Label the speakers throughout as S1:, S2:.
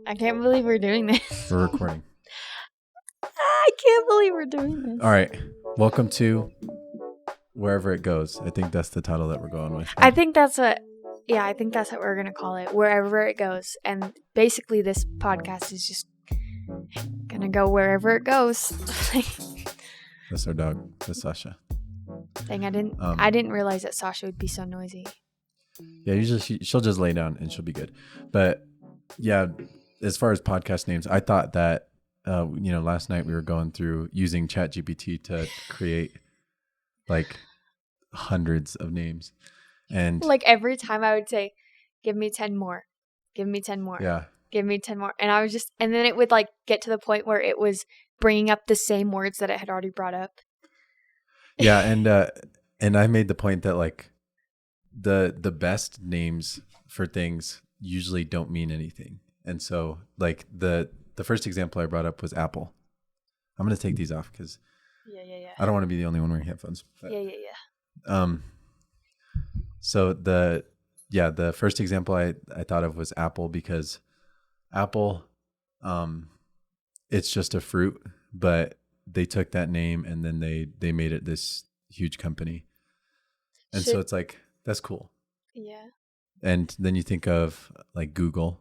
S1: I can't believe we're doing this.
S2: We're recording.
S1: I can't believe we're doing this.
S2: All right. Welcome to Wherever It Goes. I think that's the title that we're going with.
S1: I think that's what we're going to call it. Wherever it goes. And basically this podcast is just going to go wherever it goes.
S2: That's our dog. That's Sasha.
S1: Dang, I didn't realize that Sasha would be so noisy.
S2: Yeah, usually she'll just lay down and she'll be good. But yeah, as far as podcast names, I thought that last night we were going through using ChatGPT to create like hundreds of names. And
S1: like every time I would say, give me 10 more. Give me 10 more.
S2: Yeah.
S1: Give me 10 more. And and then it would like get to the point where it was bringing up the same words that it had already brought up.
S2: Yeah. And I made the point that like the best names for things usually don't mean anything. And so like the first example I brought up was Apple. I'm going to take these off because
S1: yeah.
S2: I don't want to be the only one wearing headphones. But,
S1: Yeah.
S2: So the first example I thought of was Apple because Apple, it's just a fruit, but they took that name and then they made it this huge company. And so it's like, that's cool.
S1: Yeah.
S2: And then you think of like Google,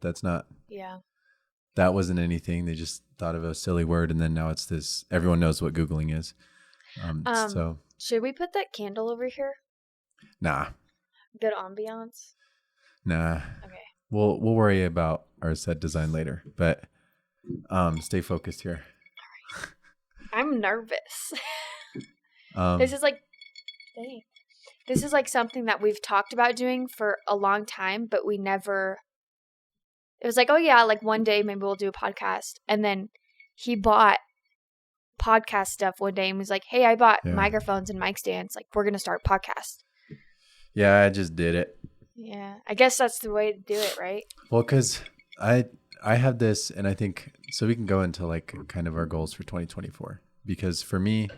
S2: that's not.
S1: Yeah.
S2: That wasn't anything. They just thought of a silly word. And then now it's this, everyone knows what Googling is. So
S1: should we put that candle over here?
S2: Nah.
S1: Good ambiance?
S2: Nah.
S1: Okay.
S2: We'll worry about our set design later, but stay focused here.
S1: All right. I'm nervous. This is like something that we've talked about doing for a long time, but we never. It was like, oh yeah, like one day maybe we'll do a podcast, and then he bought podcast stuff one day and was like, hey, I bought microphones and mic stands. Like, we're gonna start a podcast.
S2: Yeah, I just did it.
S1: Yeah, I guess that's the way to do it, right?
S2: Well, because I have this, and I think so we can go into like kind of our goals for 2024. Because for me,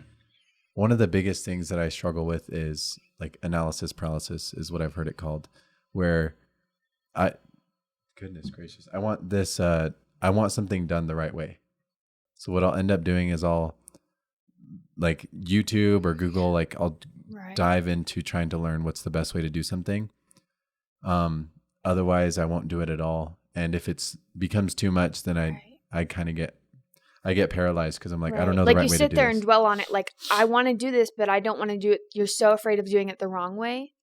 S2: one of the biggest things that I struggle with is like analysis paralysis is what I've heard it called, where goodness gracious, I want this, I want something done the right way. So what I'll end up doing is I'll like YouTube or Google, like I'll dive into trying to learn what's the best way to do something. Otherwise I won't do it at all. And if it's becomes too much, then I kind of get paralyzed because I'm like, I don't know the right way to do this. Like you sit there
S1: and dwell on it. Like, I want to do this, but I don't want to do it. You're so afraid of doing it the wrong way.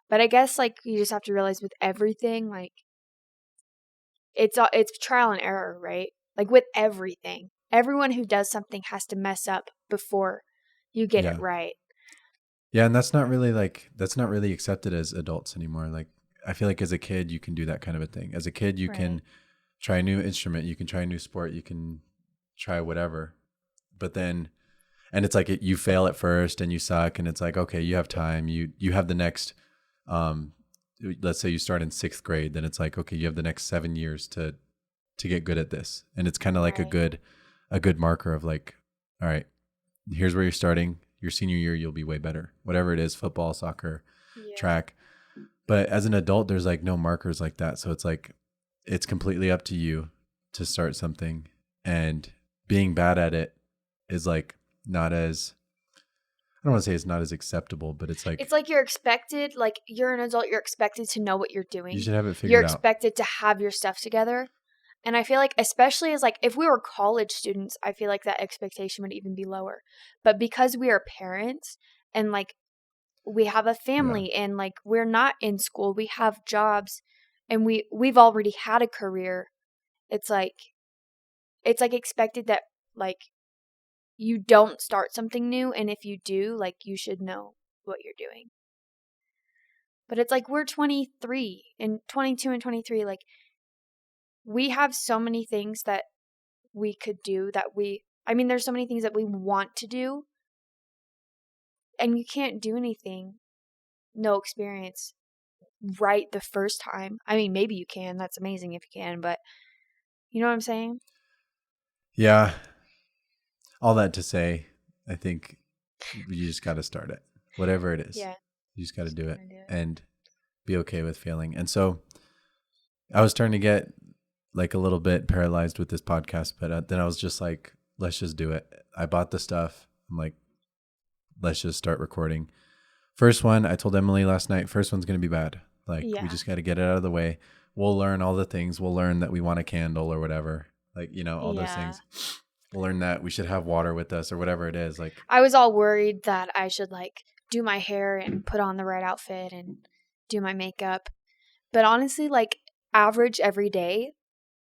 S1: But I guess like you just have to realize with everything, like it's trial and error, right? Like with everything, everyone who does something has to mess up before you get it right.
S2: Yeah. And that's not really accepted as adults anymore. Like I feel like as a kid, you can do that kind of a thing. As a kid, you can try a new instrument, you can try a new sport, you can try whatever, but then, and it's like you fail at first and you suck, and it's like, okay, you have time, you have the next, let's say you start in 6th grade, then it's like, okay, you have the next 7 years to get good at this, and it's kind of like a good marker of like, all right, here's where you're starting. Your senior year, you'll be way better. Whatever it is, football, soccer, track. But as an adult, there's like no markers like that, so it's like it's completely up to you to start something, and being bad at it is like not as, I don't want to say it's not as acceptable, but it's like
S1: you're expected, like you're an adult, you're expected to know what you're doing.
S2: You should have it figured out.
S1: You're expected to have your stuff together. And I feel like, especially as like, if we were college students, I feel like that expectation would even be lower. But because we are parents and like we have a family and like we're not in school, we have jobs and we've already had a career. It's like expected that like you don't start something new, and if you do, like you should know what you're doing. But it's like we're 23 and 22 and 23, like we have so many things that we could do there's so many things that we want to do, and you can't do anything no experience right the first time. I mean, maybe you can, that's amazing if you can, but you know what I'm saying?
S2: Yeah. All that to say, I think you just got to start it. Whatever it is. Yeah. You just got to do it and be okay with failing. And so I was starting to get like a little bit paralyzed with this podcast, but then I was just like, let's just do it. I bought the stuff. I'm like, let's just start recording. First one, I told Emily last night, first one's going to be bad. Like, we just got to get it out of the way. We'll learn all the things. We'll learn that we want a candle or whatever. Like, all those things. We'll learn that we should have water with us or whatever it is. Like,
S1: I was all worried that I should like do my hair and put on the right outfit and do my makeup. But honestly, like average every day,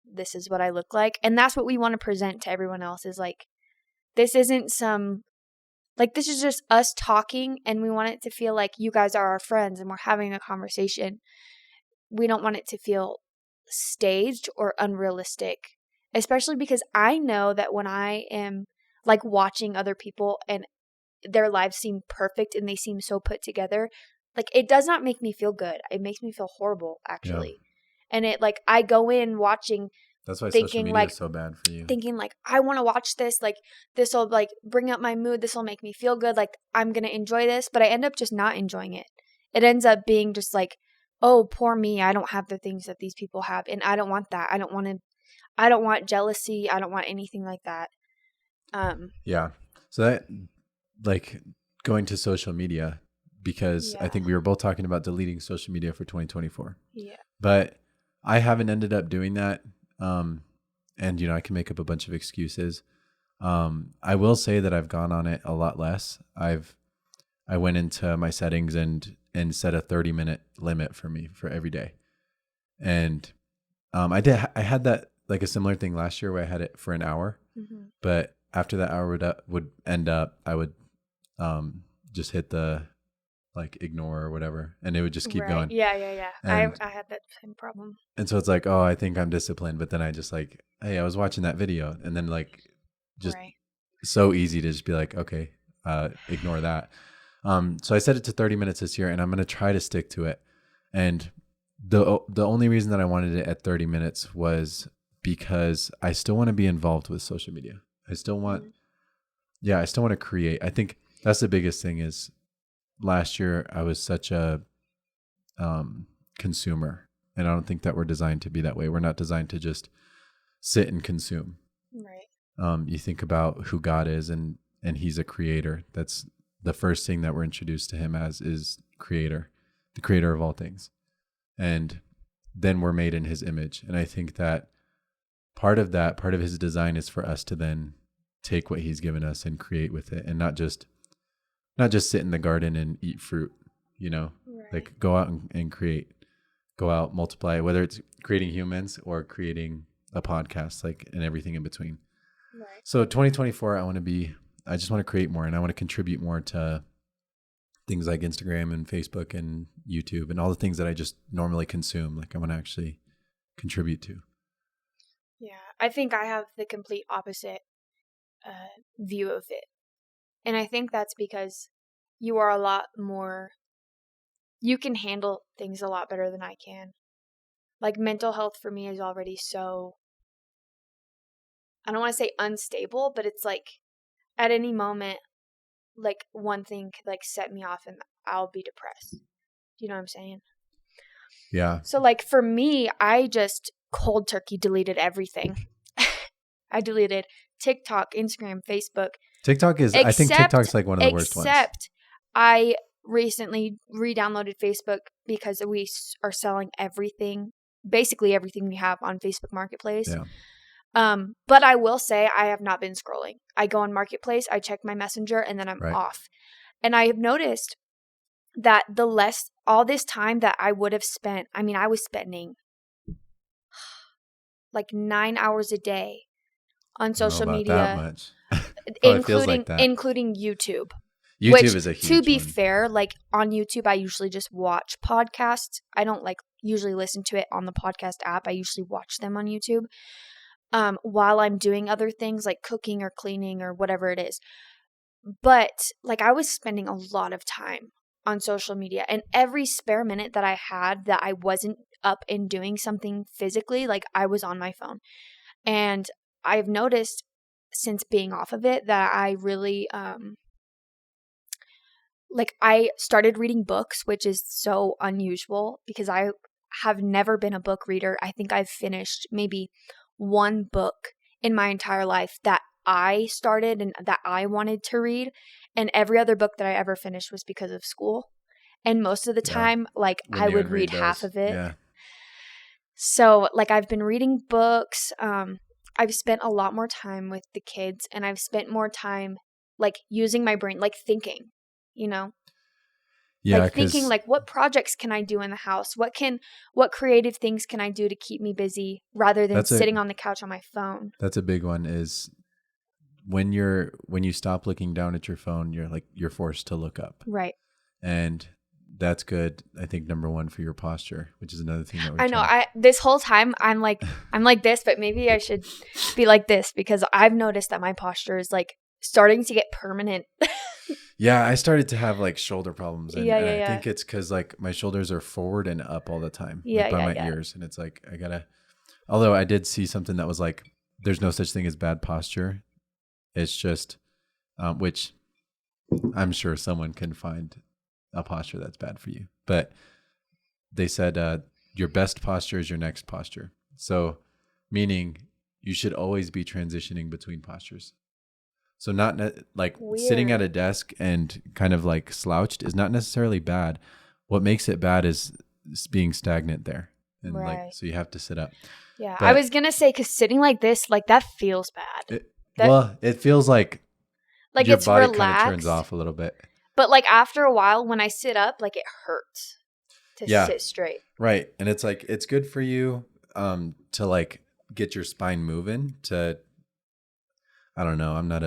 S1: this is what I look like. And that's what we want to present to everyone else is like, this isn't some, like, this is just us talking, and we want it to feel like you guys are our friends and we're having a conversation. We don't want it to feel staged or unrealistic, especially because I know that when I am like watching other people and their lives seem perfect and they seem so put together, like it does not make me feel good. It makes me feel horrible, actually. And it like I go in watching,
S2: that's why social media is so bad for you.
S1: Thinking like, I want to watch this, like this will like bring up my mood, this will make me feel good, like I'm gonna enjoy this, but I end up just not enjoying it. It ends up being just like, oh, poor me, I don't have the things that these people have, and I don't want that. I don't want jealousy. I don't want anything like that.
S2: Yeah. So that, like, going to social media, because I think we were both talking about deleting social media for 2024.
S1: Yeah.
S2: But I haven't ended up doing that. And, I can make up a bunch of excuses. I will say that I've gone on it a lot less. I went into my settings and set a 30-minute limit for me for every day. And I had that, like a similar thing last year where I had it for an hour. Mm-hmm. But after that hour would end up, I would just hit the like ignore or whatever, and it would just keep going.
S1: Yeah. I had that same problem.
S2: And so it's like, oh, I think I'm disciplined, but then I just like, hey, I was watching that video, and then like just so easy to just be like, okay, ignore that. So I set it to 30 minutes this year, and I'm going to try to stick to it. And the only reason that I wanted it at 30 minutes was because I still want to be involved with social media. I still want to create. I think that's the biggest thing is last year I was such a consumer, and I don't think that we're designed to be that way. We're not designed to just sit and consume. Right. You think about who God is, and he's a creator. That's the first thing that we're introduced to him as is creator, the creator of all things. And then we're made in his image. And I think that part of his design is for us to then take what he's given us and create with it, and not just sit in the garden and eat fruit, like go out and create, go out, multiply, whether it's creating humans or creating a podcast, like, and everything in between. Right. So 2024, I just want to create more, and I want to contribute more to things like Instagram and Facebook and YouTube and all the things that I just normally consume. Like I want to actually contribute to.
S1: Yeah. I think I have the complete opposite view of it. And I think that's because you are a lot more, you can handle things a lot better than I can. Like mental health for me is already so, I don't want to say unstable, but it's like at any moment, like one thing could like set me off and I'll be depressed. Do you know what I'm saying?
S2: Yeah.
S1: So like for me, I just cold turkey deleted everything. I deleted TikTok, Instagram, Facebook.
S2: I think TikTok's like one of the worst ones.
S1: Except I recently re-downloaded Facebook because we are selling everything, basically everything we have on Facebook Marketplace. Yeah. But I will say I have not been scrolling. I go on Marketplace, I check my Messenger, and then I'm off. And I have noticed that all this time that I would have spent, I was spending like 9 hours a day on social media. That much. Including YouTube.
S2: YouTube is a huge
S1: To be
S2: one.
S1: fair, like on YouTube, I usually just watch podcasts. I don't like usually listen to it on the podcast app. I usually watch them on YouTube while I'm doing other things like cooking or cleaning or whatever it is. But like I was spending a lot of time on social media, and every spare minute that I had that I wasn't up and doing something physically, like I was on my phone. And I've noticed since being off of it that I really like I started reading books, which is so unusual because I have never been a book reader. I think I've finished maybe one book in my entire life that I started and that I wanted to read. And every other book that I ever finished was because of school. And most of the time, like, I would read half of it.
S2: Yeah.
S1: So, like, I've been reading books. I've spent a lot more time with the kids, and I've spent more time, like, using my brain, like, thinking, you know?
S2: Yeah,
S1: like, thinking, like, what projects can I do in the house? What creative things can I do to keep me busy rather than sitting on the couch on my phone?
S2: That's a big one, is when you stop looking down at your phone, you're forced to look up.
S1: Right.
S2: And that's good. I think number one for your posture, which is another thing that
S1: I know. This whole time I'm like this, but maybe I should be like this, because I've noticed that my posture is like starting to get permanent.
S2: Yeah, I started to have like shoulder problems, and
S1: Yeah.
S2: I think it's because like my shoulders are forward and up all the time,
S1: Yeah,
S2: by my ears, and it's like I gotta. Although I did see something that was like, there's no such thing as bad posture. It's just, which I'm sure someone can find a posture that's bad for you, but they said your best posture is your next posture. So, meaning you should always be transitioning between postures. So not like sitting at a desk and kind of like slouched is not necessarily bad. What makes it bad is being stagnant there. And like, so you have to sit up.
S1: Yeah. But I was going to say, because sitting like this, like that feels bad.
S2: It feels like your
S1: it's
S2: body
S1: relaxed,
S2: kind of turns off a little bit.
S1: But like after a while, when I sit up, like it hurts to sit straight.
S2: Right. And it's like, it's good for you to like get your spine moving I don't know. I'm not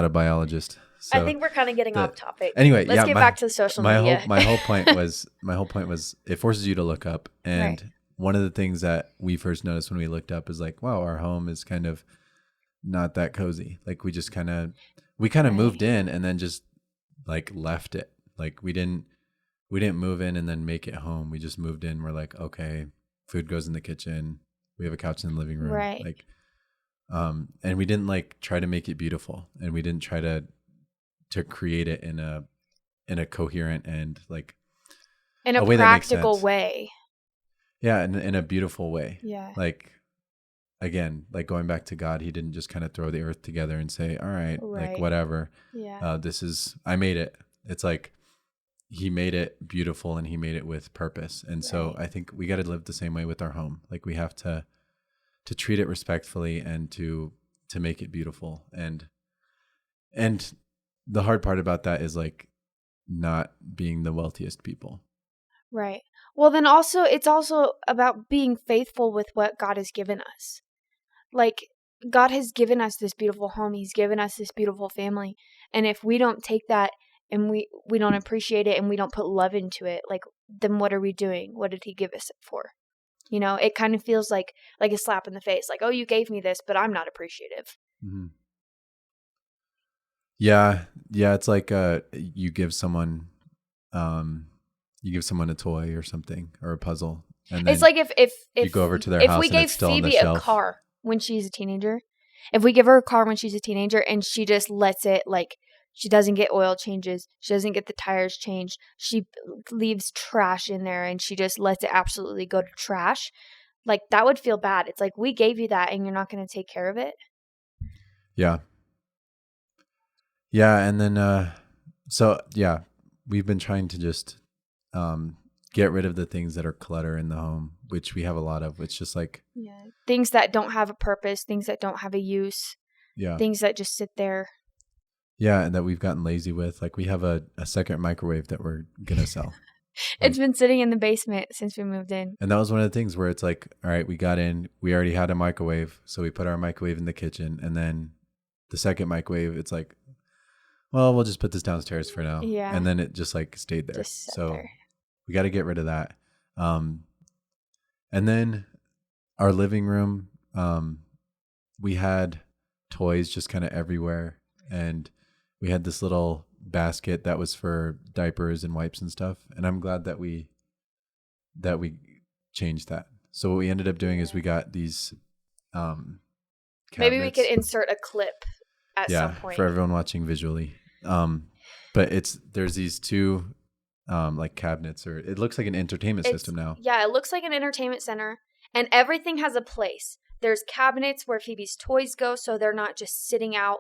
S2: a biologist. So
S1: I think we're kind of getting off topic.
S2: Anyway,
S1: let's get back to social media.
S2: My whole point was it forces you to look up. And one of the things that we first noticed when we looked up is like, wow, our home is kind of not that cozy. Like we just kind of moved in and then just like left it. Like we didn't move in and then make it home. We just moved in. We're like, okay, food goes in the kitchen. We have a couch in the living room.
S1: Right.
S2: Like, and we didn't like try to make it beautiful, and we didn't try to create it in a coherent and like
S1: in a practical way.
S2: Yeah, in a beautiful way.
S1: Yeah.
S2: Like, again, like going back to God, he didn't just kind of throw the earth together and say, all right. Like whatever.
S1: Yeah.
S2: I made it. It's like he made it beautiful and he made it with purpose. And so I think we got to live the same way with our home. Like we have to treat it respectfully and to make it beautiful. And the hard part about that is like not being the wealthiest people.
S1: Right. Well, then also, it's also about being faithful with what God has given us. Like, God has given us this beautiful home. He's given us this beautiful family. And if we don't take that and we don't appreciate it and we don't put love into it, like, then what are we doing? What did he give us it for? You know, it kind of feels like a slap in the face. Like, oh, you gave me this, but I'm not appreciative.
S2: Mm-hmm. Yeah. It's like you give someone a toy or something or a puzzle, and then
S1: it's like if
S2: you go over to their house,
S1: we
S2: and
S1: gave
S2: it's still
S1: Phoebe
S2: on the shelf.
S1: a car when she's a teenager, if we give her a car when she's a teenager and she just lets it, like, she doesn't get oil changes, she doesn't get the tires changed, she leaves trash in there and she just lets it absolutely go to trash, like, that would feel bad. It's like, we gave you that and you're not going to take care of it.
S2: Yeah. And then we've been trying to just get rid of the things that are clutter in the home, which we have a lot of. It's just like
S1: things that don't have a purpose, things that don't have a use, things that just sit there.
S2: Yeah, and that we've gotten lazy with. Like we have a second microwave that we're gonna sell.
S1: It's been sitting in the basement since we moved in.
S2: And that was one of the things where it's like, all right, we got in, we already had a microwave, so we put our microwave in the kitchen, and then the second microwave, it's like, well, we'll just put this downstairs for now.
S1: Yeah.
S2: And then it just like stayed there. We got to get rid of that. And then our living room, we had toys just kind of everywhere. And we had this little basket that was for diapers and wipes and stuff. And I'm glad that we changed that. So what we ended up doing is we got these cabinets.
S1: Maybe we could insert a clip at some point
S2: for everyone watching visually. But there's these two like cabinets, or it looks like an entertainment system now.
S1: Yeah, it looks like an entertainment center, and everything has a place. There's cabinets where Phoebe's toys go, so they're not just sitting out.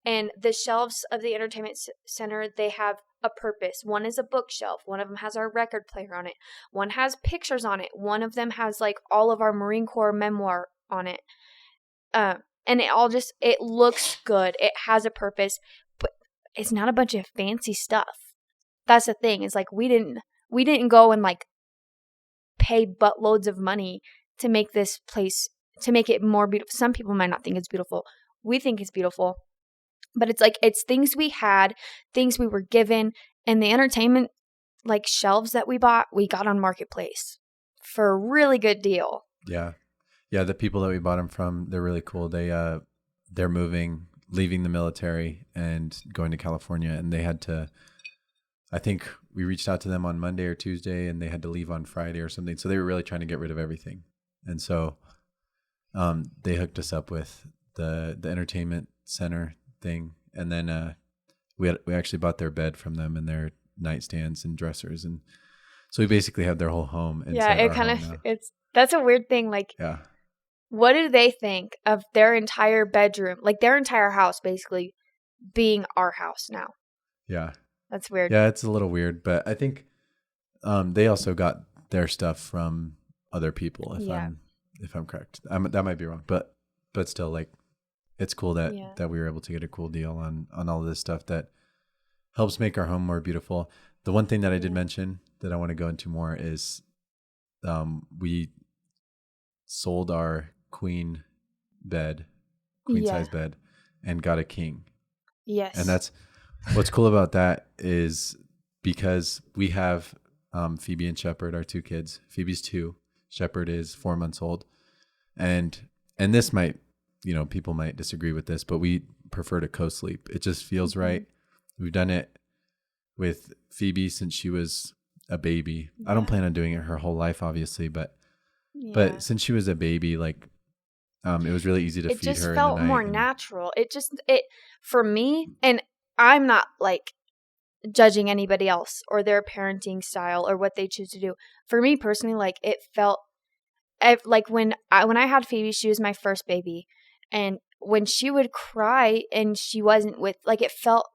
S1: And the shelves of the entertainment center, they have a purpose. One is a bookshelf. One of them has our record player on it. One has pictures on it. One of them has like all of our Marine Corps memoir on it. And it looks good. It has a purpose, but it's not a bunch of fancy stuff. That's the thing. It's like we didn't go and like pay buttloads of money to make this place, to make it more beautiful. Some people might not think it's beautiful. We think it's beautiful. But it's like, it's things we had, things we were given, and the entertainment like shelves that we got on Marketplace for a really good deal.
S2: Yeah. Yeah, the people that we bought them from, they're really cool. They're leaving the military and going to California, and they had to, I think we reached out to them on Monday or Tuesday, and they had to leave on Friday or something. So they were really trying to get rid of everything. And so they hooked us up with the entertainment center thing. And then we actually bought their bed from them and their nightstands and dressers. And so we basically have their whole home.
S1: Yeah, it kind of, that's a weird thing. Like,
S2: yeah.
S1: What do they think of their entire bedroom, like their entire house basically being our house now?
S2: Yeah.
S1: That's weird.
S2: Yeah, it's a little weird, but I think they also got their stuff from other people, if I'm correct. That might be wrong, but still, like, it's cool that we were able to get a cool deal on all of this stuff that helps make our home more beautiful. The one thing that I did mention that I want to go into more is we sold our queen size bed, and got a king.
S1: Yes.
S2: And that's what's cool about that is because we have Phoebe and Shepherd, our two kids. Phoebe's 2, Shepherd is 4 months old, and this might, people might disagree with this, but we prefer to CoSleep. It just feels right. We've done it with Phoebe since she was a baby. I don't plan on doing it her whole life, obviously, but since she was a baby, like, it was really easy to feed her. It just
S1: felt more natural. It for me, and I'm not like judging anybody else or their parenting style or what they choose to do. For me personally, like, it felt like when I had Phoebe, she was my first baby, and when she would cry and she wasn't with, like, it felt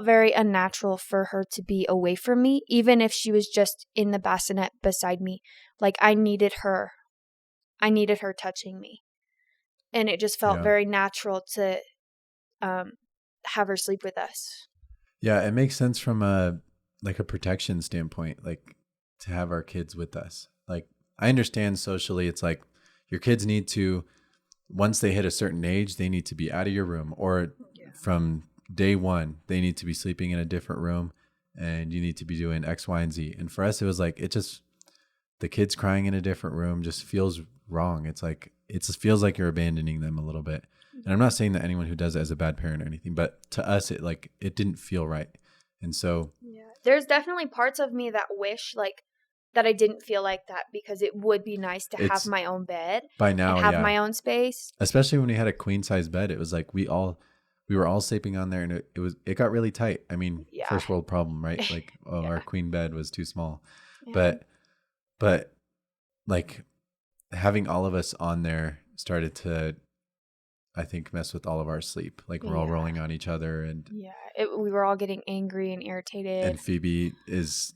S1: very unnatural for her to be away from me, even if she was just in the bassinet beside me. Like, I needed her touching me, and it just felt very natural to have her sleep with us.
S2: Yeah, it makes sense from a protection standpoint, like, to have our kids with us. Like, I understand socially, it's like your kids need to, once they hit a certain age, they need to be out of your room, or from day one, they need to be sleeping in a different room, and you need to be doing X, Y, and Z. And for us, it was like, the kids crying in a different room just feels wrong. It's like, it just feels like you're abandoning them a little bit. And I'm not saying that anyone who does it is a bad parent or anything, but to us, it didn't feel right. And so,
S1: there's definitely parts of me that wish, like, that I didn't feel like that, because it would be nice to have my own bed
S2: by now,
S1: and have my own space.
S2: Especially when we had a queen size bed, it was like we were all sleeping on there, and it got really tight. I mean, first world problem, right? Like, our queen bed was too small, but like, having all of us on there started to, I think, mess with all of our sleep. Like, we're all rolling on each other, and
S1: we were all getting angry and irritated.
S2: And Phoebe is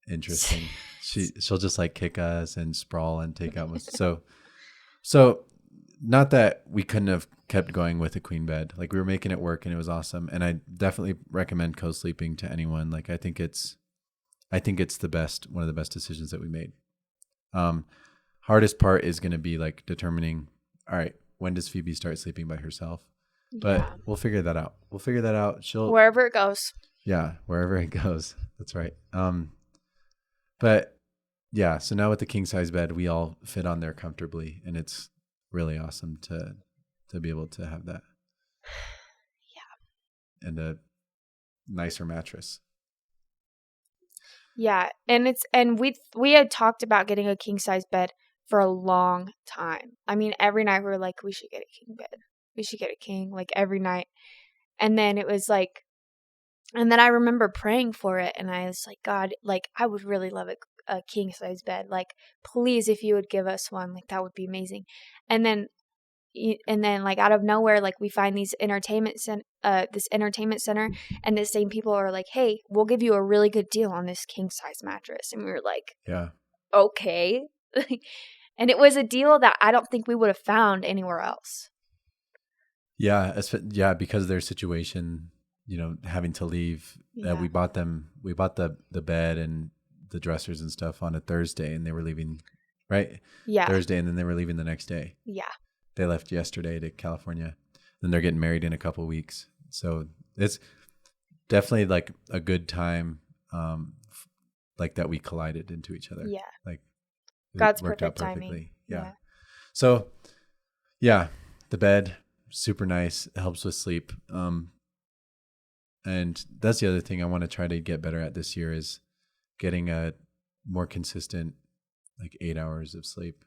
S2: interesting. She'll just like kick us and sprawl and take out most. So not that we couldn't have kept going with a queen bed. Like, we were making it work, and it was awesome. And I definitely recommend co-sleeping to anyone. Like, I think it's the best, one of the best decisions that we made. Hardest part is going to be like determining, all right, when does Phoebe start sleeping by herself? But we'll figure that out. She'll,
S1: wherever it goes.
S2: Yeah, wherever it goes. That's right. But yeah, so now with the king size bed, we all fit on there comfortably, and it's really awesome to be able to have that. Yeah. And a nicer mattress.
S1: Yeah, and we had talked about getting a king size bed for a long time. I mean, every night we were like, we should get a king bed. We should get a king, like, every night. And then it was like, And then I remember praying for it, and I was like, God, like, I would really love a king size bed. Like, please, if you would give us one, like, that would be amazing. And then, like, out of nowhere, like, we find this entertainment center, and the same people are like, hey, we'll give you a really good deal on this king size mattress. And we were like,
S2: Yeah.
S1: Okay. And it was a deal that I don't think we would have found anywhere else.
S2: Yeah. Yeah. Because of their situation, having to leave, we bought the bed and the dressers and stuff on a Thursday, and they were leaving, right?
S1: Yeah.
S2: Thursday. And then they were leaving the next day.
S1: Yeah.
S2: They left yesterday to California. Then they're getting married in a couple of weeks. So it's definitely like a good time, like that we collided into each other.
S1: Yeah.
S2: Like
S1: God's
S2: worked
S1: perfect
S2: out perfectly.
S1: timing.
S2: Yeah. So yeah, the bed, super nice. It helps with sleep. And that's the other thing I want to try to get better at this year is getting a more consistent, like 8 hours of sleep.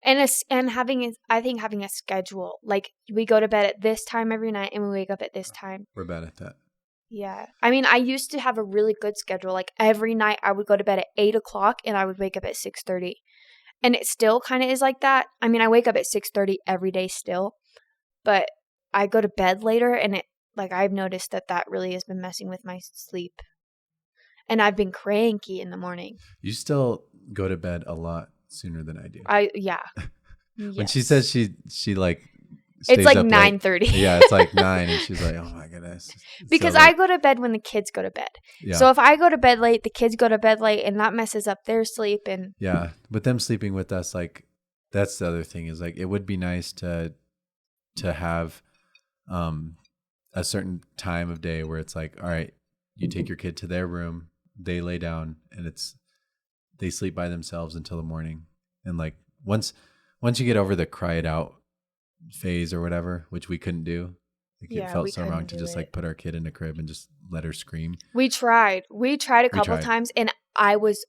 S1: And I think having a schedule, like we go to bed at this time every night and we wake up at this time.
S2: We're bad at that.
S1: Yeah. I mean, I used to have a really good schedule. Like every night I would go to bed at 8:00 and I would wake up at 6:30. And it still kind of is like that. I mean, I wake up at 6:30 every day still, but I go to bed later, and I've noticed that really has been messing with my sleep. And I've been cranky in the morning.
S2: You still go to bed a lot sooner than I do.
S1: Yeah.
S2: When she says she like
S1: it's like
S2: 9:30. Yeah, it's like 9 and she's like, oh my goodness.
S1: Because I go to bed when the kids go to bed. Yeah. So if I go to bed late, the kids go to bed late, and that messes up their sleep. And
S2: yeah, with them sleeping with us, like that's the other thing is like it would be nice to have a certain time of day where it's like, all right, you take your kid to their room, they lay down, and they sleep by themselves until the morning. And like once you get over the cry it out phase or whatever, which we couldn't do, like it felt so wrong to just like put our kid in a crib and just let her scream.
S1: We tried a couple times, and I was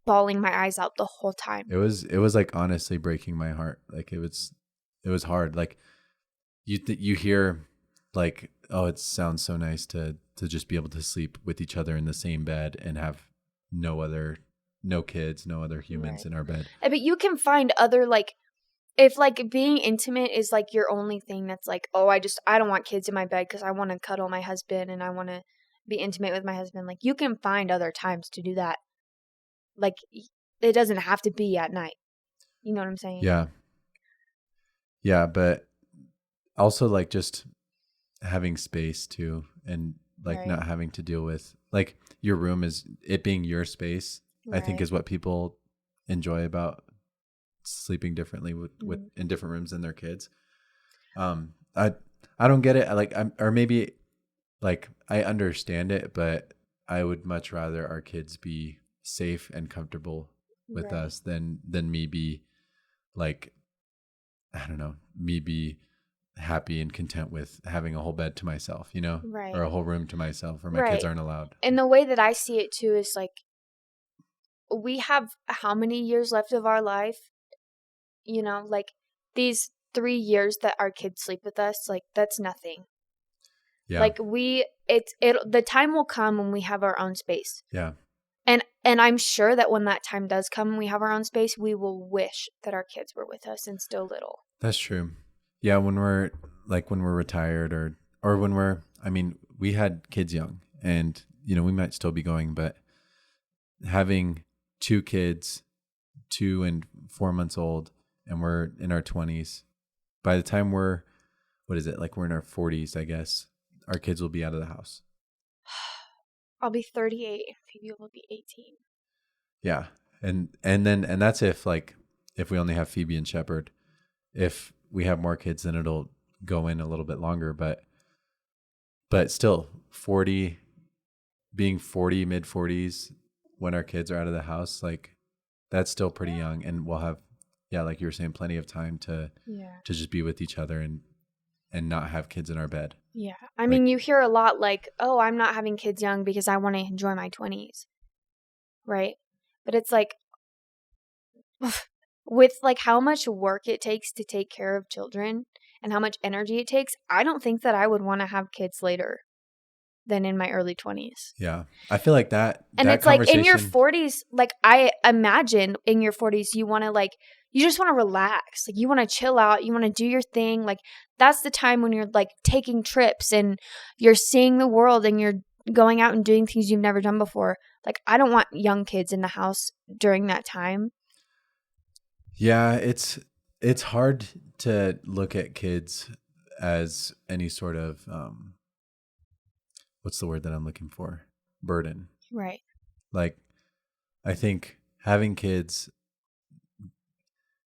S1: bawling my eyes out the whole time.
S2: It was like honestly breaking my heart. Like it was hard. Like you hear like, oh, it sounds so nice to just be able to sleep with each other in the same bed and have no kids, no other humans in our bed.
S1: But you can find other, like, if like being intimate is like your only thing that's like, oh, I don't want kids in my bed because I want to cuddle my husband and I want to be intimate with my husband. Like, you can find other times to do that. Like, it doesn't have to be at night. You know what I'm saying?
S2: Yeah. Yeah, but also like just having space too, and like not having to deal with like your room is it being your space. I think is what people enjoy about sleeping differently with in different rooms than their kids. I don't get it. Or maybe like I understand it, but I would much rather our kids be safe and comfortable with us than me be like, I don't know, me be happy and content with having a whole bed to myself, or a whole room to myself, or my kids aren't allowed.
S1: And the way that I see it too is like, we have how many years left of our life? Like these 3 years that our kids sleep with us, like that's nothing. Yeah. Like the time will come when we have our own space.
S2: Yeah.
S1: And I'm sure that when that time does come and we have our own space, we will wish that our kids were with us and still little.
S2: That's true. Yeah, when we're retired or when we had kids young and we might still be going, but having 2 kids, 2 and 4 months old, and we're in our 20s, by the time we're in our 40s, I guess, our kids will be out of the house.
S1: I'll be 38 and Phoebe will be 18.
S2: Yeah. And that's if we only have Phoebe and Shepherd. If we have more kids, then it'll go in a little bit longer, but still 40, mid 40s when our kids are out of the house, like that's still pretty young, and we'll have, like you were saying, plenty of time to just be with each other and not have kids in our bed.
S1: Yeah. I mean, you hear a lot like, oh, I'm not having kids young because I want to enjoy my 20s. Right? But it's like, with like how much work it takes to take care of children and how much energy it takes, I don't think that I would want to have kids later. than in my early 20s.
S2: Yeah. I feel like that.
S1: And
S2: that
S1: it's like in your
S2: conversation-
S1: 40s, like I imagine in your 40s, you want to like, you just want to relax. Like you want to chill out. You want to do your thing. Like that's the time when you're like taking trips and you're seeing the world and you're going out and doing things you've never done before. Like I don't want young kids in the house during that time.
S2: Yeah, it's hard to look at kids as any sort of what's the word that I'm looking for? Burden.
S1: Right.
S2: Like I think having kids,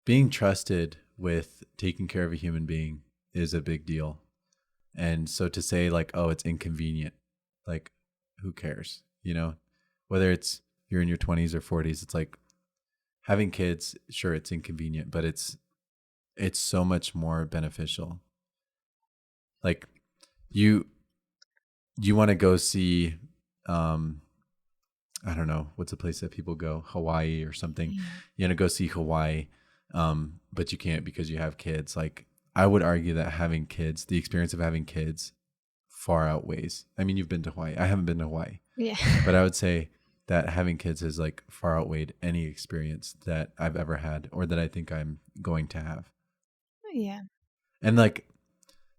S2: being trusted with taking care of a human being is a big deal. And so to say like, oh, it's inconvenient, like who cares? You know, whether it's you're in your 20s or 40s, it's like having kids, sure, it's inconvenient, but it's so much more beneficial. Like you want to go see, I don't know, what's a place that people go, Hawaii or something.
S1: Yeah.
S2: You want to go see Hawaii, but you can't because you have kids. Like I would argue that having kids, the experience of having kids far outweighs. I mean, you've been to Hawaii. I haven't been to Hawaii.
S1: Yeah.
S2: But I would say that having kids has like far outweighed any experience that I've ever had or that I think I'm going to have.
S1: Yeah.
S2: And like,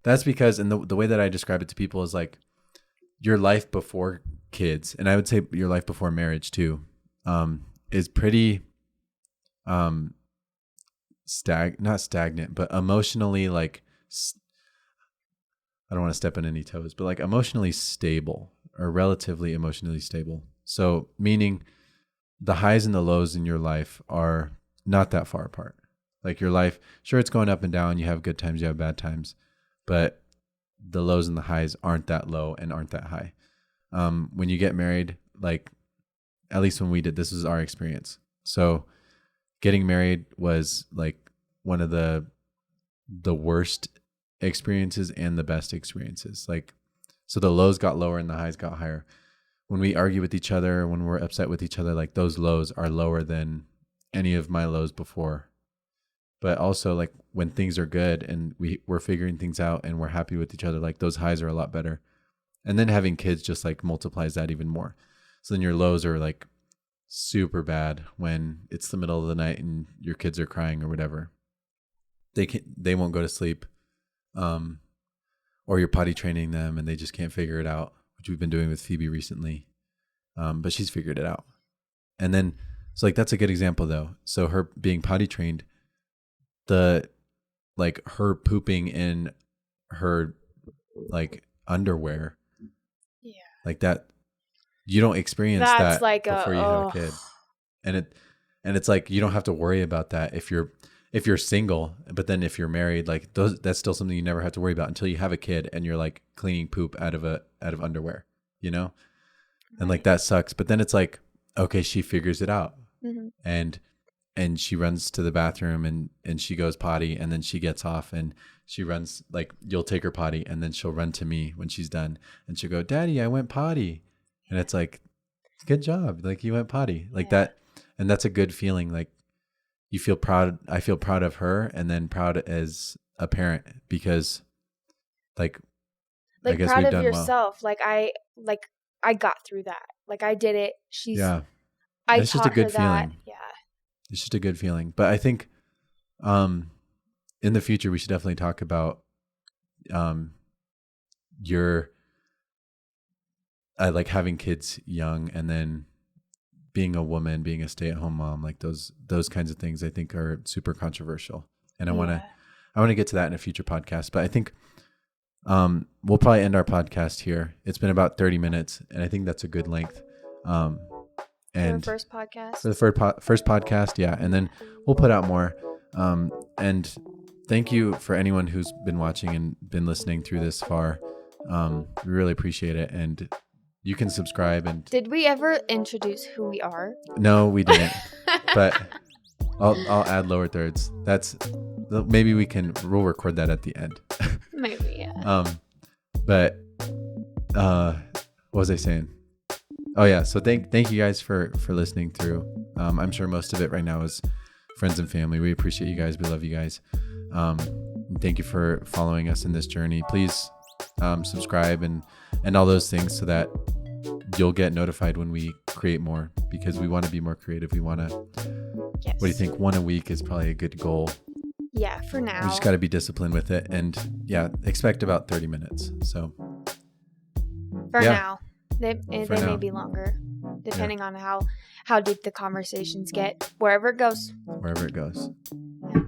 S2: that's because, and the way that I describe it to people is like your life before kids, and I would say your life before marriage too, is pretty, not stagnant, but emotionally like, I don't want to step on any toes, but like emotionally stable or relatively emotionally stable. So meaning the highs and the lows in your life are not that far apart. Like your life, sure, it's going up and down. You have good times, you have bad times, but the lows and the highs aren't that low and aren't that high. When you get married, like at least when we did, this was our experience. So getting married was like one of the worst experiences and the best experiences. Like, so the lows got lower and the highs got higher. When we argue with each other, when we're upset with each other, like those lows are lower than any of my lows before. But also like when things are good and we're figuring things out and we're happy with each other, like those highs are a lot better. And then having kids just like multiplies that even more. So then your lows are like super bad when it's the middle of the night and your kids are crying or whatever. They won't go to sleep. Or you're potty training them and they just can't figure it out, which we've been doing with Phoebe recently. But she's figured it out. And then, so like, that's a good example though. So her being potty trained, her pooping in her like underwear,
S1: Yeah.
S2: like that, you don't experience
S1: That's
S2: that
S1: like
S2: before you have a kid. And it's like, you don't have to worry about that if you're single, but then if you're married, like that's still something you never have to worry about until you have a kid and you're like cleaning poop out of underwear, you know? And like that sucks. But then it's like, okay, she figures it out. Mm-hmm. And she runs to the bathroom and she goes potty and then she gets off and she runs, like you'll take her potty and then she'll run to me when she's done and she'll go, Daddy, I went potty. And it's like, good job. Like you went potty like that. And that's a good feeling. Like you feel proud. I feel proud of her and then proud as a parent because like I guess
S1: proud
S2: we've
S1: of
S2: done
S1: yourself.
S2: well.
S1: I got through that. Like I did it.
S2: It's just a good feeling.
S1: That. Yeah.
S2: It's just a good feeling. But I think in the future we should definitely talk about your like having kids young and then being a woman, being a stay-at-home mom, like those kinds of things I think are super controversial. And I want to get to that in a future podcast. But I think we'll probably end our podcast here. It's been about 30 minutes and I think that's a good length. And
S1: for the first podcast?
S2: For the first podcast, yeah. And then we'll put out more. And thank you for anyone who's been watching and been listening through this far. We really appreciate it. And you can subscribe. And
S1: did we ever introduce who we are?
S2: No, we didn't. But I'll add lower thirds. Maybe we'll record that at the end.
S1: Maybe, yeah.
S2: But what was I saying? Oh yeah. So thank you guys for listening through. I'm sure most of it right now is friends and family. We appreciate you guys. We love you guys. Thank you for following us in this journey. Please subscribe, and all those things, so that you'll get notified when we create more, because we want to be more creative. We want to,
S1: Yes.
S2: what do you think? 1 a week is probably a good goal.
S1: Yeah, for now.
S2: We just got to be disciplined with it, and expect about 30 minutes. So
S1: for now, they
S2: now.
S1: may be longer, depending on how deep the conversations get, wherever it goes.
S2: Wherever it goes.
S1: Yeah.